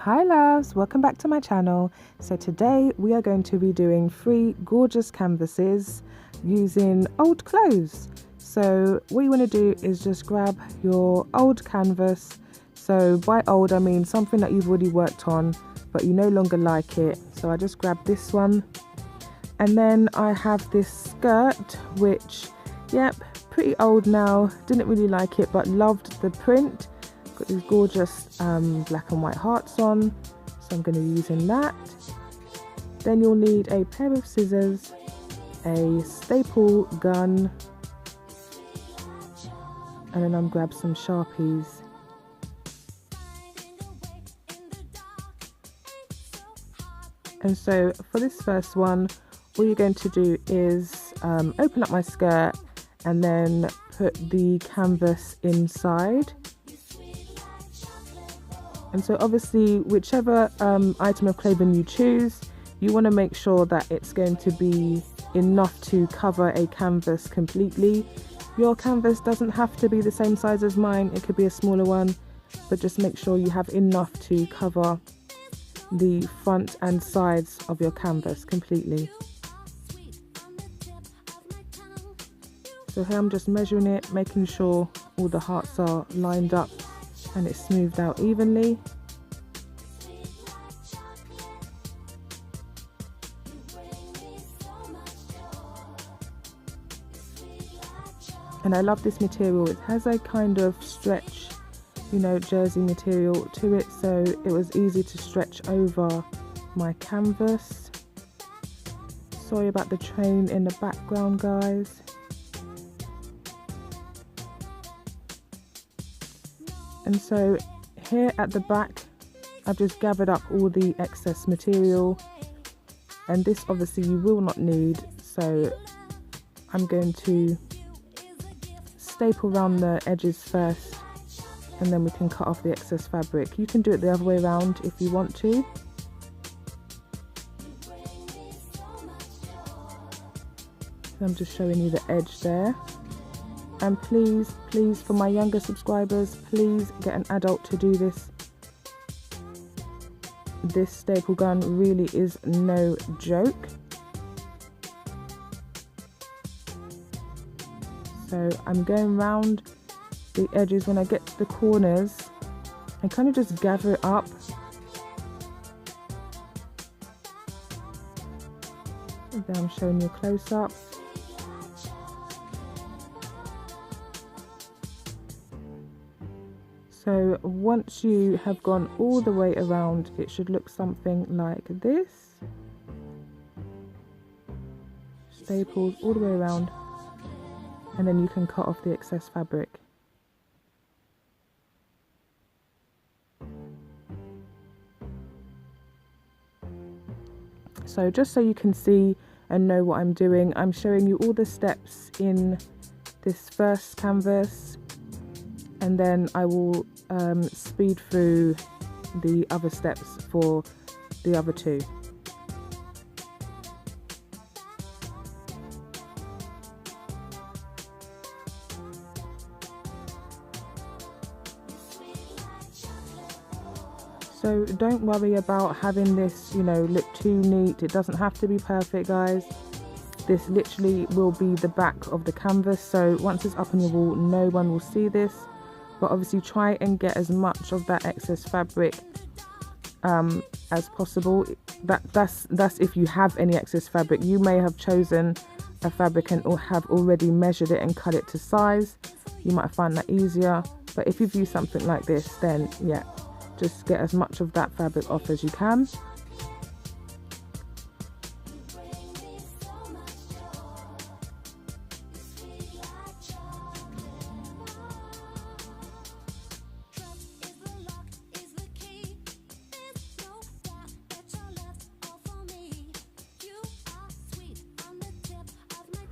Hi loves, welcome back to my channel. So today we are going to be doing 3 gorgeous canvases using old clothes. So what you want to do is just grab your old canvas. So by old I mean something that you've already worked on but you no longer like it. So I just grabbed this one, and then I have this skirt which, yep, pretty old now, didn't really like it but loved the print. Got these gorgeous black and white hearts on, so I'm going to be using that. Then you'll need a pair of scissors, a staple gun, and then I'm grab some Sharpies. And so for this first one, all you're going to do is open up my skirt and then put the canvas inside. And so obviously whichever item of clothing you choose, you want to make sure that it's going to be enough to cover a canvas completely. Your canvas doesn't have to be the same size as mine, it could be a smaller one, but just make sure you have enough to cover the front and sides of your canvas completely. So here I'm just measuring it, making sure all the hearts are lined up and it's smoothed out evenly. And I love this material. It has a kind of stretch, you know, jersey material to it, so it was easy to stretch over my canvas. Sorry about the train in the background, guys. And so here at the back, I've just gathered up all the excess material, and this obviously you will not need, so I'm going to staple around the edges first, and then we can cut off the excess fabric. You can do it the other way around if you want to. I'm just showing you the edge there. And please, for my younger subscribers, please get an adult to do this. This staple gun really is no joke. So I'm going round the edges. When I get to the corners, I kind of just gather it up. And then I'm showing you a close up. So once you have gone all the way around, it should look something like this. Staples all the way around, and then you can cut off the excess fabric. So just so you can see and know what I'm doing, I'm showing you all the steps in this first canvas, and then I will speed through the other steps for the other 2. So don't worry about having this, you know, look too neat. It doesn't have to be perfect, guys. This literally will be the back of the canvas, so once it's up on your wall, no one will see this. But obviously try and get as much of that excess fabric as possible. That's if you have any excess fabric. You may have chosen a fabric and have already measured it and cut it to size. You might find that easier. But if you've used something like this, then yeah, just get as much of that fabric off as you can.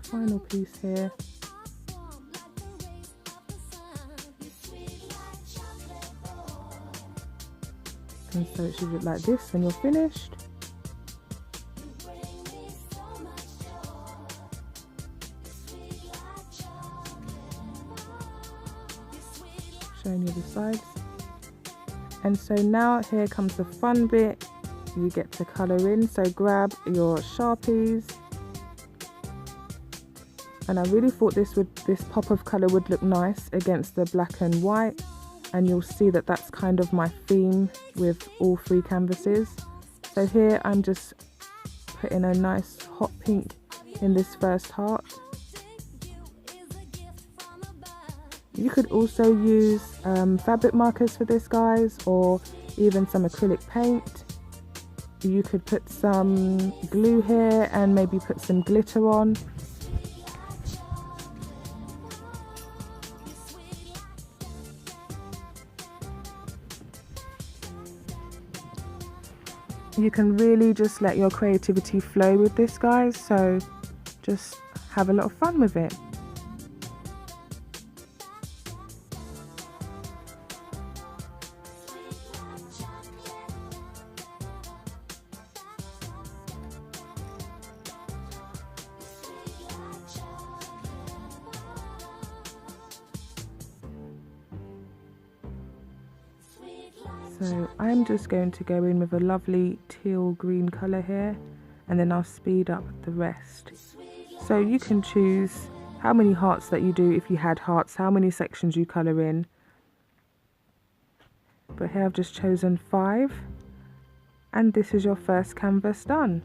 Final piece here. And so it should look like this when you're finished. Showing you the sides. And so now here comes the fun bit. You get to colour in, so grab your Sharpies. And I really thought this pop of colour would look nice against the black and white. And you'll see that that's kind of my theme with all 3 canvases. So here I'm just putting a nice hot pink in this first heart. You could also use fabric markers for this, guys, or even some acrylic paint. You could put some glue here and maybe put some glitter on. You can really just let your creativity flow with this, guys, so just have a lot of fun with it. So I'm just going to go in with a lovely teal green colour here, and then I'll speed up the rest. So you can choose how many hearts that you do, if you had hearts, how many sections you colour in. But here I've just chosen 5, and this is your first canvas done.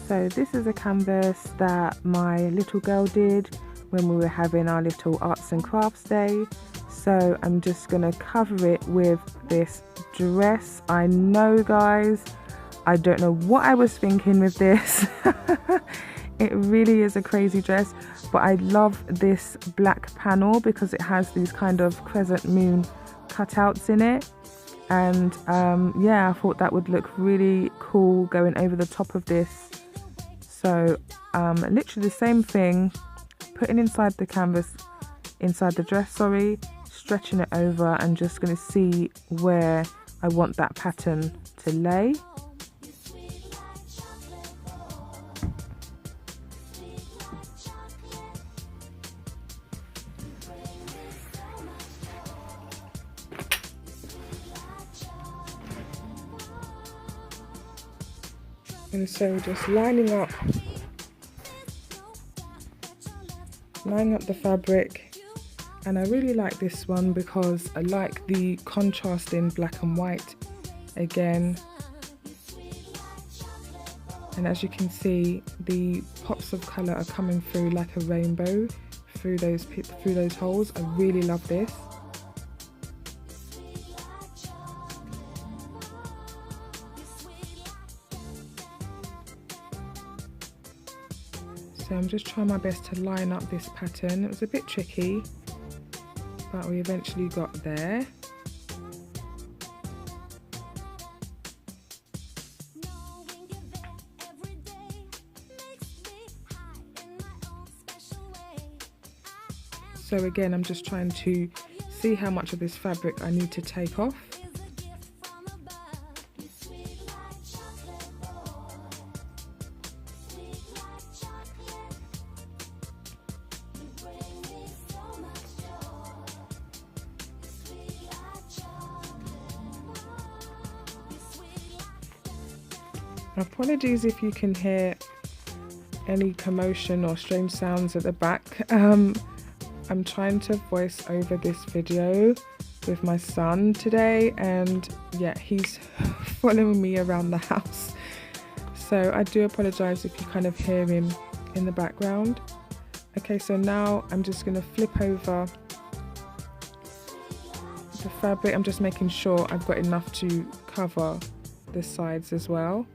So this is a canvas that my little girl did when we were having our little arts and crafts day. So I'm just gonna cover it with this dress. I know, guys, I don't know what I was thinking with this. It really is a crazy dress, but I love this black panel because it has these kind of crescent moon cutouts in it. And yeah, I thought that would look really cool going over the top of this. So literally the same thing, putting inside the canvas, inside the dress, sorry, stretching it over, and just going to see where I want that pattern to lay. And so just lining up the fabric, and I really like this one because I like the contrast in black and white again. And as you can see, the pops of colour are coming through like a rainbow through those holes. I really love this. So I'm just trying my best to line up this pattern. It was a bit tricky, but we eventually got there. So again, I'm just trying to see how much of this fabric I need to take off. Apologies if you can hear any commotion or strange sounds at the back. I'm trying to voice over this video with my son today, and yeah, he's following me around the house. So I do apologize if you kind of hear him in the background. Okay, so now I'm just going to flip over the fabric. I'm just making sure I've got enough to cover the sides as well.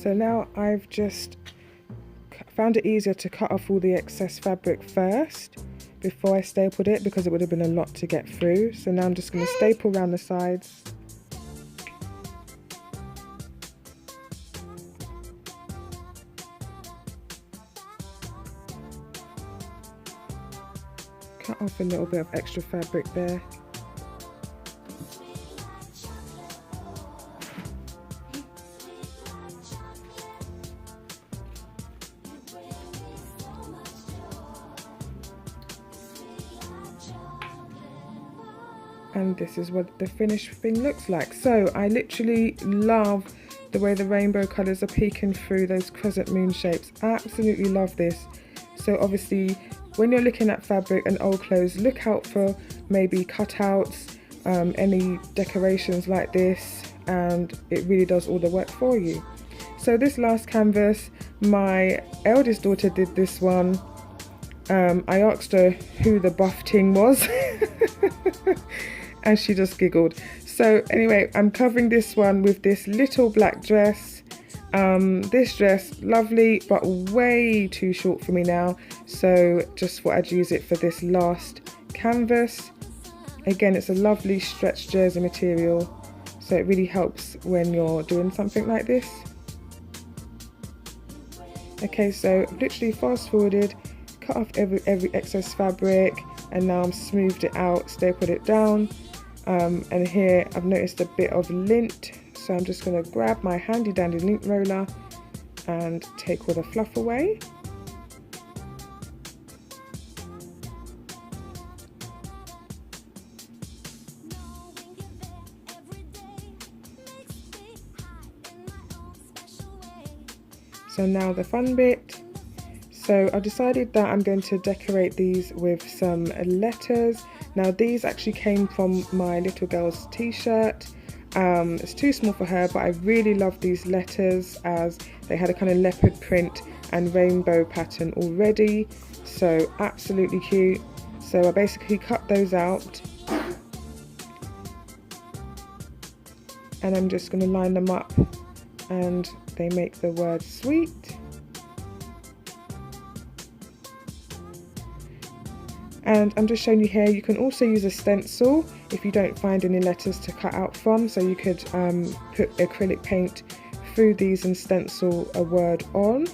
So now I've just found it easier to cut off all the excess fabric first before I stapled it, because it would have been a lot to get through. So now I'm just going to staple around the sides. cut off a little bit of extra fabric there. And this is what the finished thing looks like. So I literally love the way the rainbow colours are peeking through those crescent moon shapes. I absolutely love this. So obviously when you're looking at fabric and old clothes, look out for maybe cutouts, any decorations like this, and it really does all the work for you. So this last canvas, my eldest daughter did this one. I asked her who the buff ting was and she just giggled. So anyway, I'm covering this one with this little black dress. This dress, lovely, but way too short for me now. So just thought I'd use it for this last canvas. Again, it's a lovely stretched jersey material, so it really helps when you're doing something like this. Okay, so literally fast forwarded, cut off every excess fabric, and now I'm smoothed it out, stapled it down. And here I've noticed a bit of lint, so I'm just going to grab my handy dandy lint roller and take all the fluff away. So now the fun bit. So I decided that I'm going to decorate these with some letters. Now these actually came from my little girl's t-shirt. It's too small for her, but I really love these letters as they had a kind of leopard print and rainbow pattern already. So absolutely cute. So I basically cut those out. And I'm just going to line them up, and they make the word sweet. And I'm just showing you here, you can also use a stencil if you don't find any letters to cut out from. So you could put acrylic paint through these and stencil a word on.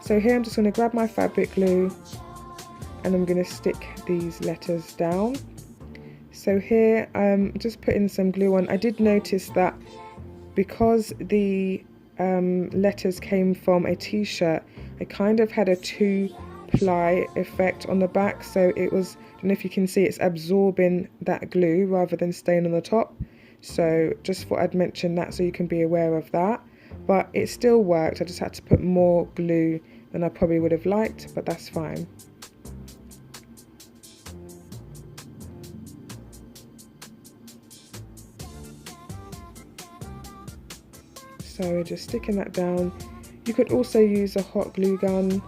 So here I'm just going to grab my fabric glue and I'm going to stick these letters down. So here I'm just putting some glue on. I did notice that because the letters came from a t-shirt, I kind of had a two-ply effect on the back, so it was, I don't know if you can see, it's absorbing that glue rather than staying on the top. So just thought I'd mention that so you can be aware of that. But it still worked, I just had to put more glue than I probably would have liked, but that's fine. So just sticking that down. You could also use a hot glue gun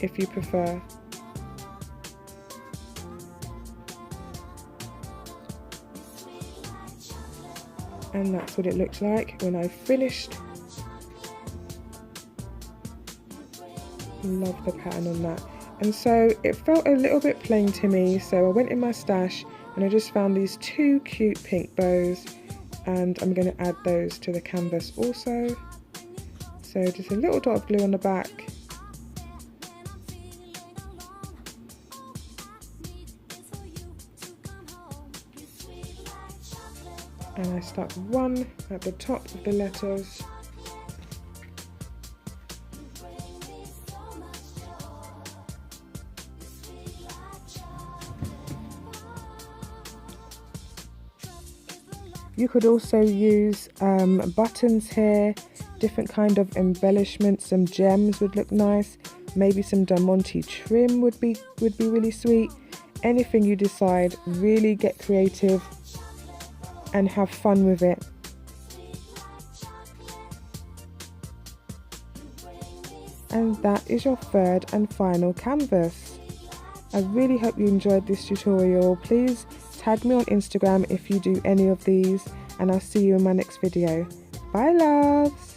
if you prefer. And that's what it looked like when I finished. Love the pattern on that. And so it felt a little bit plain to me, so I went in my stash and I just found these two cute pink bows, and I'm going to add those to the canvas also. So just a little dot of glue on the back. And I stuck one at the top of the letters. You could also use buttons here, different kind of embellishments, some gems would look nice, maybe some diamante trim would be really sweet. Anything you decide, really get creative and have fun with it. And that is your third and final canvas. I really hope you enjoyed this tutorial. Please tag me on Instagram if you do any of these, and I'll see you in my next video. Bye loves!